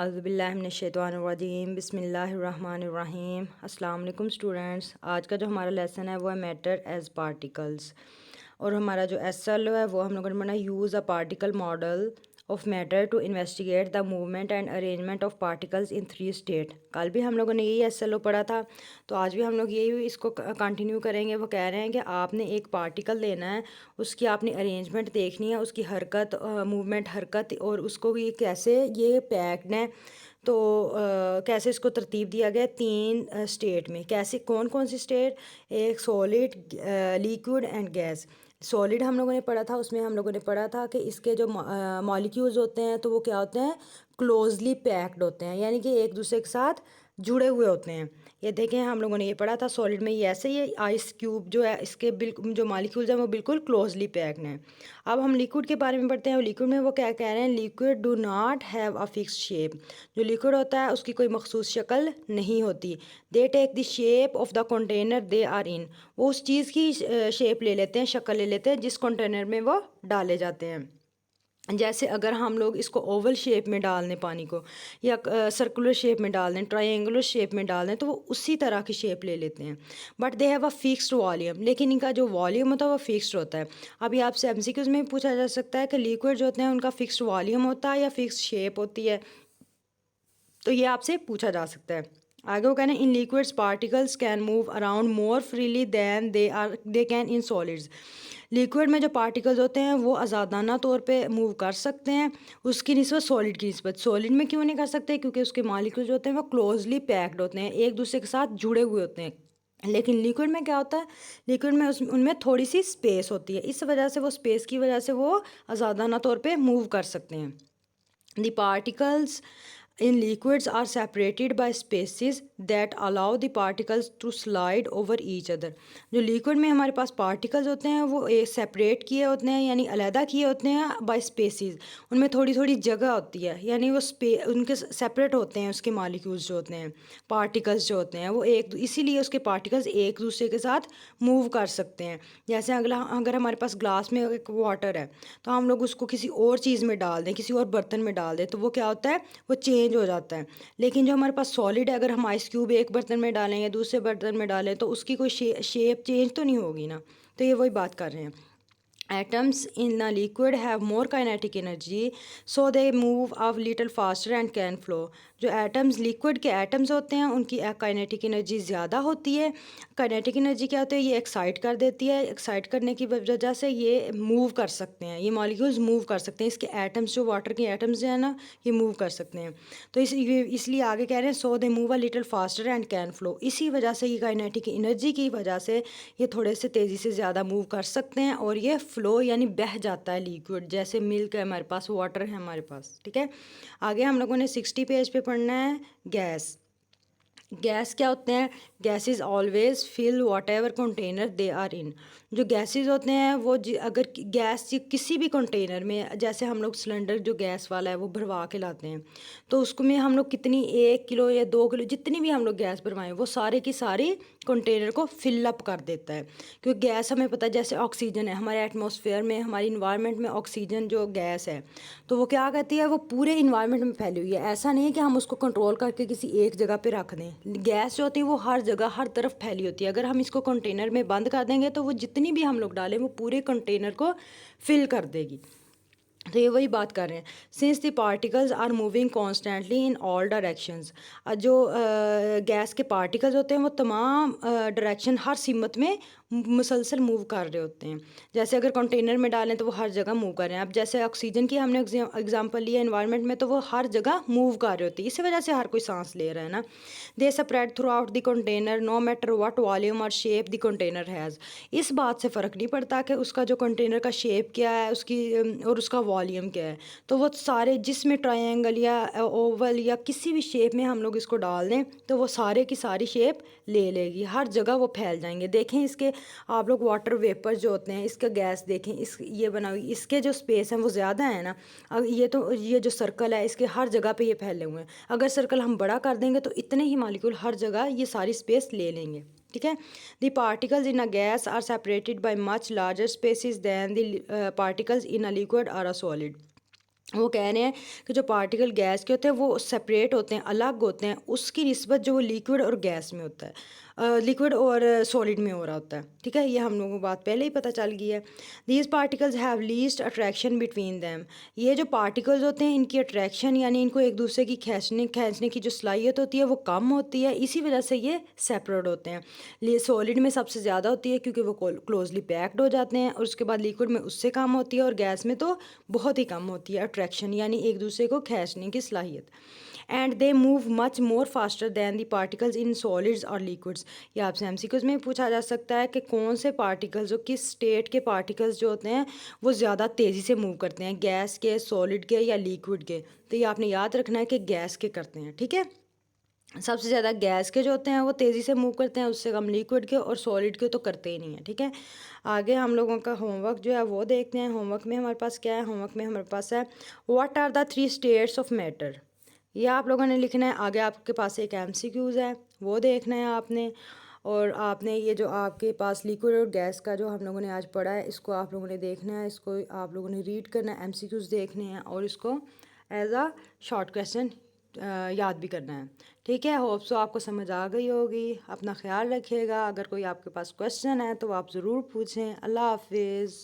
अज़ुबिल्लाहिमिनश्शैतानिर्रजीम बिस्मिल्लाहिर्रहमानिर्रहीम। अस्सलाम वालेकुम स्टूडेंट्स। आज का जो हमारा लेसन है वो है मैटर एज पार्टिकल्स, और हमारा जो एसएल है वो हम लोगों ने पढ़ना use a particle model of matter to investigate the movement and arrangement of particles in three state. कल भी हम लोगों ने यही एसएलओ पढ़ा था, तो आज भी हम लोग यही इसको कंटिन्यू करेंगे। वो कह रहे हैं कि आपने एक पार्टिकल लेना है, उसकी आपने अरेंजमेंट देखनी है, उसकी हरकत मूवमेंट हरकत, और उसको भी कैसे ये पैक्ड है। तो कैसे इसको तरतीब दिया गया तीन स्टेट में। कैसे कौन कौन सी स्टेट? एक solid, liquid and gas. Solid हम लोगों ने पढ़ा था, उसमें हम लोगों ने पढ़ा था कि इसके जो मॉलिक्यूल्स होते हैं तो वो क्या होते हैं, क्लोजली पैक्ड होते हैं, यानी कि एक दूसरे के साथ जुड़े हुए होते हैं। ये देखें हम लोगों ने ये पढ़ा था सॉलिड में, ये ऐसे ही आइस क्यूब जो है इसके बिल्कुल जो मॉलिक्यूल्स हैं वो बिल्कुल क्लोजली पैक्ड हैं। अब हम लिक्विड के बारे में पढ़ते हैं। लिक्विड में वो क्या कह रहे हैं, liquid do not have a fix shape. जो लिक्विड होता है उसकी कोई मखसूस शक्ल नहीं होती। They take the shape of the container they are in. वो उस चीज़ की शेप ले लेते हैं, शक्ल ले लेते हैं जिस कंटेनर में वो डाले जाते हैं। जैसे अगर हम लोग इसको ओवल शेप में डाल दें पानी को, या सर्कुलर शेप में डाल दें, ट्रायंगुलर शेप में डाल दें, तो वो उसी तरह की शेप ले लेते हैं। But they have a fixed volume, लेकिन इनका जो वॉल्यूम होता है वो फिक्स्ड होता है। अभी आपसे एमसीक्यूज में भी पूछा जा सकता है कि लिक्विड जो होते हैं उनका फिक्स्ड वॉल्यूम होता है या फिक्स्ड शेप होती है, तो ये आपसे पूछा जा सकता है। आगे वो कहना है in liquids particles can move around more freely than they can in solids. Liquid में जो पार्टिकल्स होते हैं वो आज़ादाना तौर पे मूव कर सकते हैं उसकी निस्बत सॉलिड की निस्बत। सॉलिड में क्यों नहीं कर सकते? क्योंकि उसके मॉलिक्यूल्स जो होते हैं वो क्लोजली पैक्ड होते हैं, एक दूसरे के साथ जुड़े हुए होते हैं। लेकिन लिक्विड में क्या होता है, लिक्विड में उनमें थोड़ी सी स्पेस होती है, इस वजह से वो स्पेस की वजह से वो आज़ादाना तौर पे मूव कर सकते हैं। The particles in liquids are separated by spaces that allow the particles to slide over each other। जो लिक्विड में हमारे पास पार्टिकल्स होते हैं वो एक सेपरेट किए होते हैं, यानी अलहदा किए होते हैं बाय स्पेसेस। उनमें थोड़ी थोड़ी जगह होती है, यानी वो उनके सेपरेट होते हैं। उसके मॉलिक्यूल्स जो होते हैं, पार्टिकल्स जो होते हैं वो एक, इसीलिए उसके पार्टिकल्स एक दूसरे के साथ मूव कर सकते हैं। जैसे अगला, अगर हमारे पास ग्लास में एक वाटर है तो हम लोग उसको किसी और चीज़ में डाल दें, किसी और बर्तन में डाल दें, तो वो क्या होता है, वो चेंज हो जाता है। लेकिन जो हमारे पास सॉलिड है, अगर हम आइस क्यूब एक बर्तन में डालें या दूसरे बर्तन में डालें तो उसकी कोई शेप चेंज तो नहीं होगी ना। तो ये वही बात कर रहे हैं। Atoms in a liquid have more kinetic energy, so they move a little faster and can flow। जो एटम्स, लिक्विड के एटम्स होते हैं उनकी काइनेटिक एनर्जी ज़्यादा होती है। काइनेटिक एनर्जी क्या होती है, ये एक्साइट कर देती है, एक्साइट करने की वजह से ये मूव कर सकते हैं, ये मॉलिक्यूल्स मूव कर सकते हैं। इसके एटम्स, जो वाटर के एटम्स जो है ना, ये मूव कर सकते हैं। तो इसलिए आगे कह रहे हैं so they move a little faster and can flow. इसी वजह से ये काइनेटिक एनर्जी की वजह से ये थोड़े से तेज़ी से ज़्यादा मूव कर सकते हैं, और ये फ्लो यानी बह जाता है लिक्विड, जैसे मिल्क है हमारे पास, वाटर है हमारे पास। ठीक है, आगे हम लोगों ने 60 पेज पे पढ़ना है गैस। गैस क्या होते हैं? Gases always fill whatever container they are in. जो गैसेस होते हैं वो अगर गैस किसी भी कंटेनर में, जैसे हम लोग सिलेंडर जो गैस वाला है वो भरवा के लाते हैं, तो उसको में हम लोग कितनी 1 किलो या 2 किलो जितनी भी हम लोग गैस भरवाएं वो सारे की सारी कंटेनर को फिलअप कर देता है। क्योंकि गैस हमें पता है, जैसे ऑक्सीजन है हमारे एटमॉस्फेयर में, हमारी इन्वायरमेंट में ऑक्सीजन जो गैस है तो वो क्या कहती है, वो पूरे इन्वायरमेंट में फैली हुई है। ऐसा नहीं है कि हम उसको कंट्रोल करके किसी एक जगह पे रख दें। गैस जो होती है वो हर जगह हर तरफ फैली होती है। अगर हम इसको कंटेनर में बंद कर देंगे तो वो जितनी भी हम लोग डालें वो पूरे कंटेनर को फिल कर देगी। तो ये वही बात कर रहे हैं, since the particles are moving constantly in all directions. जो गैस के पार्टिकल्स होते हैं वो तमाम डायरेक्शन, हर सिमत में मुसलसल मूव कर रहे होते हैं। जैसे अगर कंटेनर में डालें तो वो हर जगह मूव कर रहे हैं। अब जैसे ऑक्सीजन की हमने एग्जांपल लिया एनवायरनमेंट में, तो वो हर जगह मूव कर रही होती है, इसी वजह से हर कोई सांस ले रहा है ना। They spread through the container no matter what volume or shape the container has. इस बात से फ़र्क नहीं पड़ता कि उसका जो कंटेनर का शेप क्या है उसकी और उसका वॉल्यूम क्या है, तो वो सारे जिसमें ट्रायंगल या ओवल या किसी भी शेप में हम लोग इसको डाल दें तो वो सारे की सारी शेप ले लेगी, हर जगह वो फैल जाएंगे। देखें इसके आप लोग वाटर वेपर जो होते हैं, इसका गैस देखें, इस ये बना हुई, इसके जो स्पेस हैं वो ज़्यादा है ना। अब ये जो सर्कल है इसके हर जगह पे ये फैले हुए हैं। अगर सर्कल हम बड़ा कर देंगे तो इतने ही मॉलिक्यूल हर जगह ये सारी स्पेस ले लेंगे। ठीक है, the particles in a gas are separated by much larger spaces than the particles in a liquid or a solid. वो कह रहे हैं कि जो पार्टिकल गैस के होते हैं वो सेपरेट होते हैं, अलग होते हैं, उसकी निस्बत जो वो लिक्विड और गैस में होता है, लिक्विड और सॉलिड में हो रहा होता है। ठीक है, ये हम लोगों को बात पहले ही पता चल गई है। These particles have least attraction between them. ये जो पार्टिकल्स होते हैं इनकी अट्रैक्शन यानी इनको एक दूसरे की खींचने की जो सलाहियत होती है वो कम होती है, इसी वजह से ये सेपरेट होते हैं। ये सॉलिड में सबसे ज़्यादा होती है क्योंकि वो क्लोजली पैक्ड हो जाते हैं, और उसके बाद लिक्विड में उससे कम होती है, और गैस में तो बहुत ही कम होती है अट्रैक्शन यानी एक दूसरे को खींचने की सलाहियत। And they move much more faster than the particles in solids और लिक्विड्स। ये आपसे एमसीक्यूज में पूछा जा सकता है कि कौन से पार्टिकल्स, जो किस स्टेट के पार्टिकल्स जो होते हैं वो ज़्यादा तेज़ी से मूव करते हैं, गैस के, सॉलिड के या लिक्विड के। तो ये आपने याद रखना है कि गैस के करते हैं। ठीक है, सबसे ज़्यादा गैस के जो होते हैं वो तेज़ी से मूव करते हैं, उससे कम लिक्विड के, और सॉलिड के तो करते ही नहीं है। ठीक है, आगे हम लोगों का होमवर्क जो है वो देखते हैं। होमवर्क में हमारे पास क्या है? होमवर्क में हमारे पास है what are the three states of matter. ये आप लोगों ने लिखना है। आगे आपके पास एक एमसीक्यूज़ है, वो देखना है आपने। और आपने ये जो आपके पास लिक्विड और गैस का जो हम लोगों ने आज पढ़ा है, इसको आप लोगों ने देखना है, इसको आप लोगों ने रीड करना है, एमसीक्यूज़ देखने हैं, और इसको एज अ शॉर्ट क्वेश्चन याद भी करना है। ठीक है, होप सो आपको समझ आ गई होगी। अपना ख्याल रखिएगा। अगर कोई आपके पास क्वेश्चन है तो आप ज़रूर पूछें। अल्लाह हाफिज़।